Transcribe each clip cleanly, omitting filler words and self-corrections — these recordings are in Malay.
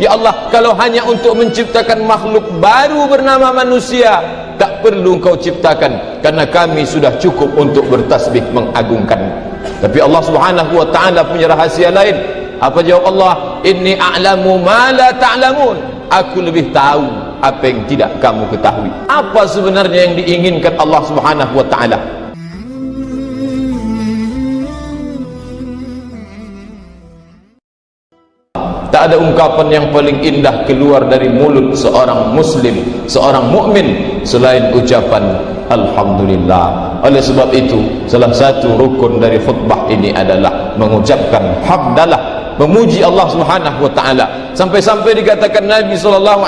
Ya Allah, kalau hanya untuk menciptakan makhluk baru bernama manusia, tak perlu engkau ciptakan, karena kami sudah cukup untuk bertasbih mengagungkan. Tapi Allah Subhanahu wa ta'ala punya rahasia lain. Apa jawab Allah? Inni a'lamu ma la ta'lamun. Aku lebih tahu apa yang tidak kamu ketahui. Apa sebenarnya yang diinginkan Allah Subhanahu wa ta'ala? Tak ada ungkapan yang paling indah keluar dari mulut seorang muslim, seorang mukmin, selain ucapan Alhamdulillah. Oleh sebab itu, salah satu rukun dari khutbah ini adalah mengucapkan hamdalah, memuji Allah Subhanahu wa ta'ala. Sampai-sampai dikatakan Nabi SAW,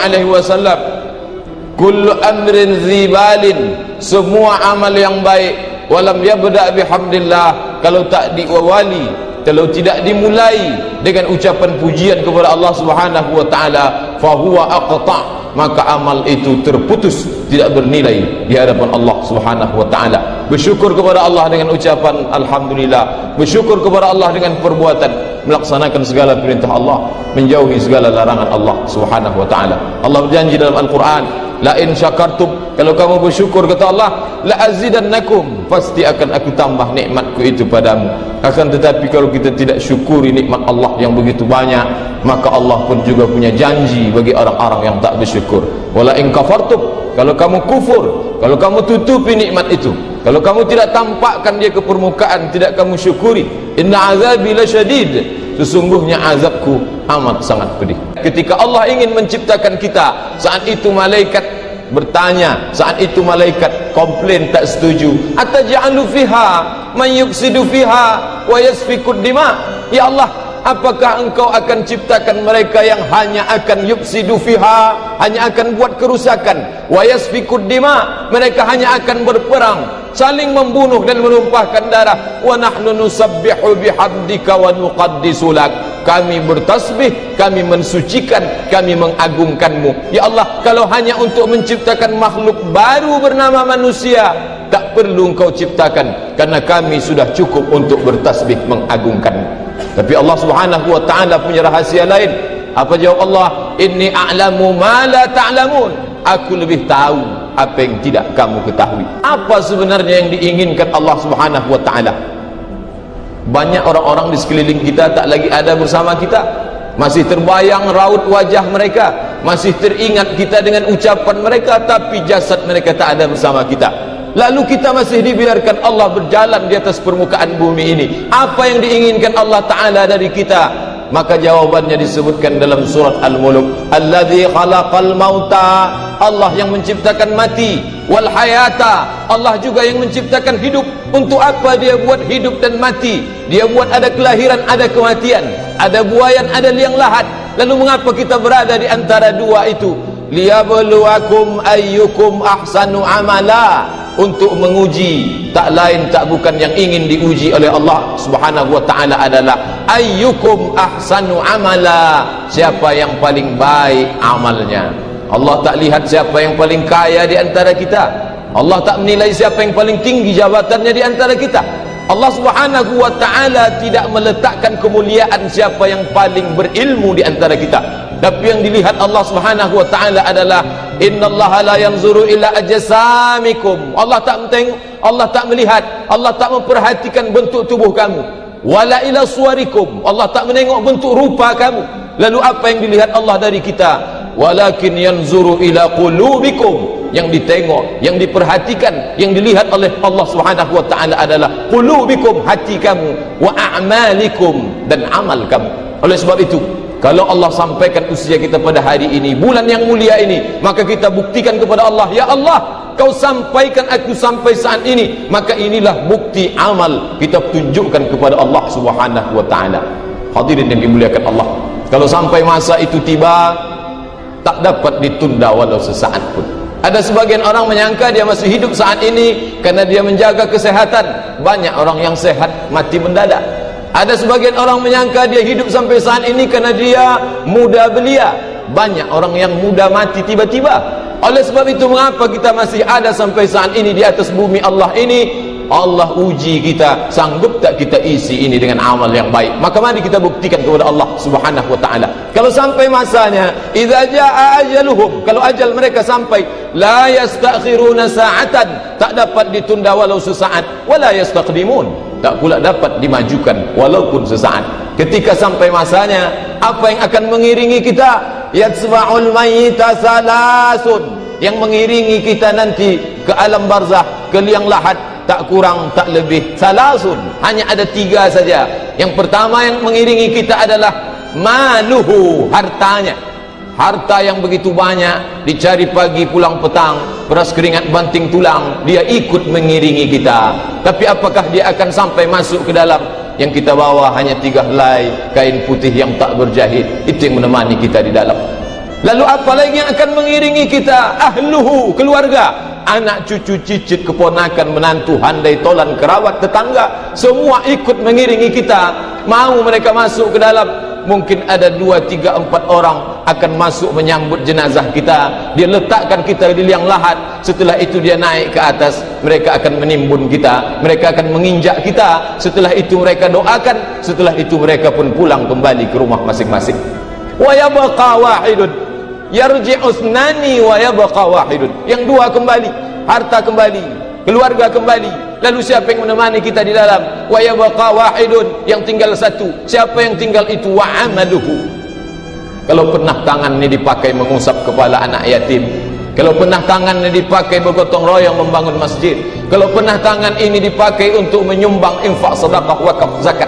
kullu amrin zibalin, semua amal yang baik, walam yabda bihamdillah, kalau tak diawali, kalau tidak dimulai dengan ucapan pujian kepada Allah Subhanahu wa ta'ala, fahuwa aqta', maka amal itu terputus, tidak bernilai di hadapan Allah Subhanahu wa ta'ala. Bersyukur kepada Allah dengan ucapan Alhamdulillah, bersyukur kepada Allah dengan perbuatan melaksanakan segala perintah Allah, menjauhi segala larangan Allah Subhanahu wa ta'ala. Allah berjanji dalam Al-Quran, la in syakartum, kalau kamu bersyukur kata Allah, la azidannakum, pasti akan aku tambah nikmatku itu padamu. Akan tetapi kalau kita tidak syukuri nikmat Allah yang begitu banyak, maka Allah pun juga punya janji bagi orang-orang yang tak bersyukur. Wala in kafartum, kalau kamu kufur, kalau kamu tutupi nikmat itu, kalau kamu tidak tampakkan dia ke permukaan, tidak kamu syukuri, inna azabi lasyadid, sesungguhnya azabku amat sangat pedih. Ketika Allah ingin menciptakan kita, saat itu malaikat bertanya, saat itu malaikat komplain, tak setuju. Ataj'alu fiha man yufsidu fiha wa yasfikud dima. Ya Allah, apakah engkau akan ciptakan mereka yang hanya akan yufsidu fiha, hanya akan buat kerusakan, wa yasfikud dima, mereka hanya akan berperang, saling membunuh dan menumpahkan darah. Wa nahnu nusabbihu bihamdika wa nuqaddisu lak, kami bertasbih, kami mensucikan, kami mengagungkanmu. Ya Allah, kalau hanya untuk menciptakan makhluk baru bernama manusia, tak perlu engkau ciptakan, karena kami sudah cukup untuk bertasbih mengagungkanmu. Tapi Allah Subhanahu wa ta'ala punya rahasia lain. Apa jawab Allah? Inni a'lamu ma la ta'lamun. Aku lebih tahu apa yang tidak kamu ketahui. Apa sebenarnya yang diinginkan Allah Subhanahu wa ta'ala? Banyak orang-orang di sekeliling kita tak lagi ada bersama kita, masih terbayang raut wajah mereka, masih teringat kita dengan ucapan mereka, tapi jasad mereka tak ada bersama kita. Lalu kita masih dibiarkan Allah berjalan di atas permukaan bumi ini. Apa yang diinginkan Allah Ta'ala dari kita? Maka jawabannya disebutkan dalam surat Al-Mulk, alladzi khalaqal mauta, Allah yang menciptakan mati, wal hayata, Allah juga yang menciptakan hidup. Untuk apa dia buat hidup dan mati? Dia buat ada kelahiran, ada kematian, ada buayan, ada liang lahat. Lalu mengapa kita berada di antara dua itu? Liyabluwakum ayyukum ahsanu amala, untuk menguji, tak lain tak bukan yang ingin diuji oleh Allah Subhanahu wa ta'ala adalah ayyukum ahsanu amala, siapa yang paling baik amalnya. Allah tak lihat siapa yang paling kaya di antara kita, Allah tak menilai siapa yang paling tinggi jabatannya di antara kita. Allah Subhanahu wa ta'ala tidak meletakkan kemuliaan siapa yang paling berilmu di antara kita, tapi yang dilihat Allah Subhanahu wa ta'ala adalah innallaha la yanzuru ila ajsamikum. Allah tak mentengok, Allah tak melihat, Allah tak memperhatikan bentuk tubuh kamu. Wala ila suwarikum, Allah tak menengok bentuk rupa kamu. Lalu apa yang dilihat Allah dari kita? Walakin yanzuru ila qulubikum, yang ditengok, yang diperhatikan, yang dilihat oleh Allah Subhanahu wa ta'ala adalah qulubikum, hati kamu, wa a'malikum, dan amal kamu. Oleh sebab itu, kalau Allah sampaikan usia kita pada hari ini, bulan yang mulia ini, maka kita buktikan kepada Allah, ya Allah, kau sampaikan aku sampai saat ini, maka inilah bukti amal kita tunjukkan kepada Allah Subhanahu wa ta'ala. Hadirin yang dimuliakan Allah, kalau sampai masa itu tiba, tak dapat ditunda walau sesaat pun. Ada sebagian orang menyangka dia masih hidup saat ini karena dia menjaga kesehatan. Banyak orang yang sehat mati mendadak. Ada sebagian orang menyangka dia hidup sampai saat ini karena dia muda belia. Banyak orang yang muda mati tiba-tiba. Oleh sebab itu, mengapa kita masih ada sampai saat ini di atas bumi Allah ini? Allah uji kita, sanggup tak kita isi ini dengan amal yang baik. Maka mari kita buktikan kepada Allah Subhanahu wa taala. Kalau sampai masanya, idza jaa ajaluhum, kalau ajal mereka sampai, la yastakhiruna sa'atan, tak dapat ditunda walau sesaat, wala yastaqdimun, tak pula dapat dimajukan walaupun sesaat. Ketika sampai masanya, apa yang akan mengiringi kita? Yatsba'ul mayyita salasun, yang mengiringi kita nanti ke alam barzakh, ke liang lahat, tak kurang tak lebih salasun, hanya ada 3 saja. Yang pertama yang mengiringi kita adalah maluhu, hartanya. Harta yang begitu banyak, dicari pagi pulang petang, beras keringat banting tulang, dia ikut mengiringi kita. Tapi apakah dia akan sampai masuk ke dalam? Yang kita bawa hanya 3 helai kain putih yang tak berjahit, itu yang menemani kita di dalam. Lalu apa lagi yang akan mengiringi kita? Ahluhu, keluarga, anak cucu cicit keponakan menantu handai tolan kerabat tetangga, semua ikut mengiringi kita. Mau mereka masuk ke dalam, mungkin ada 2, 3, 4 orang akan masuk menyambut jenazah kita. Dia letakkan kita di liang lahat, setelah itu dia naik ke atas, mereka akan menimbun kita, mereka akan menginjak kita, setelah itu mereka doakan, setelah itu mereka pun pulang kembali ke rumah masing-masing. Wa yabqa wahidun yarji'u thnani wa yabqa wahidun, yang 2 kembali, harta kembali, keluarga kembali, lalu siapa yang menemani kita di dalam? Wa yabqa wahidun, yang tinggal 1. Siapa yang tinggal itu? Wa amaluhu. Kalau pernah tangan ini dipakai mengusap kepala anak yatim, kalau pernah tangan ini dipakai bergotong royong membangun masjid, kalau pernah tangan ini dipakai untuk menyumbang infak, sedekah, wakaf, zakat,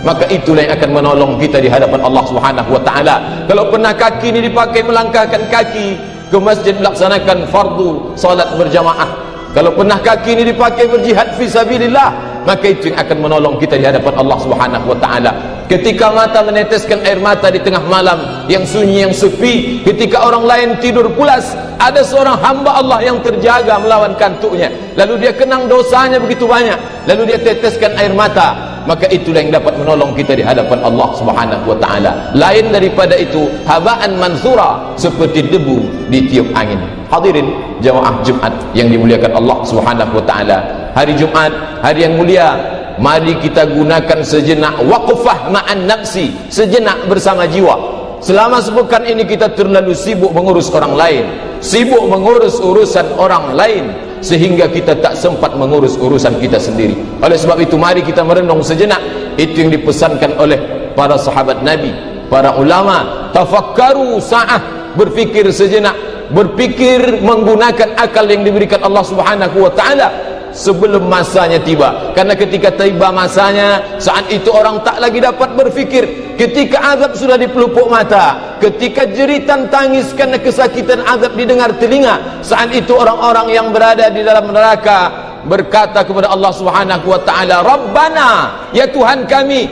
maka itulah yang akan menolong kita di hadapan Allah Subhanahu wa taala. Kalau pernah kaki ini dipakai melangkahkan kaki ke masjid melaksanakan fardu salat berjamaah, kalau pernah kaki ini dipakai berjihad fi sabilillah, maka itu yang akan menolong kita di hadapan Allah Subhanahu wa taala. Ketika mata meneteskan air mata di tengah malam yang sunyi, yang sepi, ketika orang lain tidur pulas, ada seorang hamba Allah yang terjaga melawan kantuknya, lalu dia kenang dosanya begitu banyak, lalu dia teteskan air mata, maka itulah yang dapat menolong kita di hadapan Allah Subhanahu wa taala. Lain daripada itu, haba'an mansura, seperti debu ditiup angin. Hadirin jamaah Jumat yang dimuliakan Allah Subhanahu wa taala, hari Jumat, hari yang mulia, mari kita gunakan sejenak waqfah ma'an nafsi, sejenak bersama jiwa. Selama sepekan ini kita terlalu sibuk mengurus orang lain, sibuk mengurus urusan orang lain, sehingga kita tak sempat mengurus urusan kita sendiri. Oleh sebab itu mari kita merenung sejenak. Itu yang dipesankan oleh para sahabat Nabi, para ulama. Tafakkaru sa'ah, berfikir sejenak, berfikir menggunakan akal yang diberikan Allah Subhanahu wa taala sebelum masanya tiba. Karena ketika tiba masanya, saat itu orang tak lagi dapat berfikir. Ketika azab sudah di pelupuk mata, ketika jeritan tangis karena kesakitan azab didengar telinga, saat itu orang-orang yang berada di dalam neraka berkata kepada Allah Subhanahu wa taala, Rabbana, ya Tuhan kami,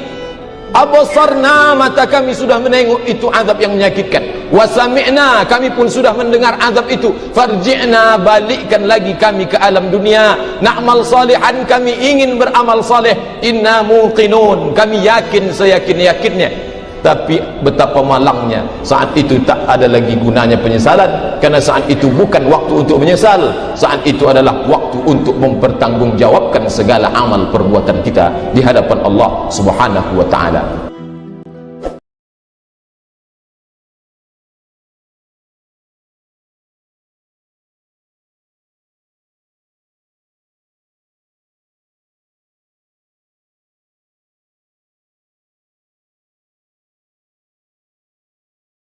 abasarna, mata kami sudah menengok itu azab yang menyakitkan, wa sami'na, kami pun sudah mendengar azab itu, farji'na, balikkan lagi kami ke alam dunia, na'mal salihan, kami ingin beramal saleh, inna muqinun, kami yakin seyakin-yakinnya. Tapi betapa malangnya, saat itu tak ada lagi gunanya penyesalan, karena saat itu bukan waktu untuk menyesal, saat itu adalah waktu untuk mempertanggungjawabkan segala amal perbuatan kita di hadapan Allah Subhanahu wa taala.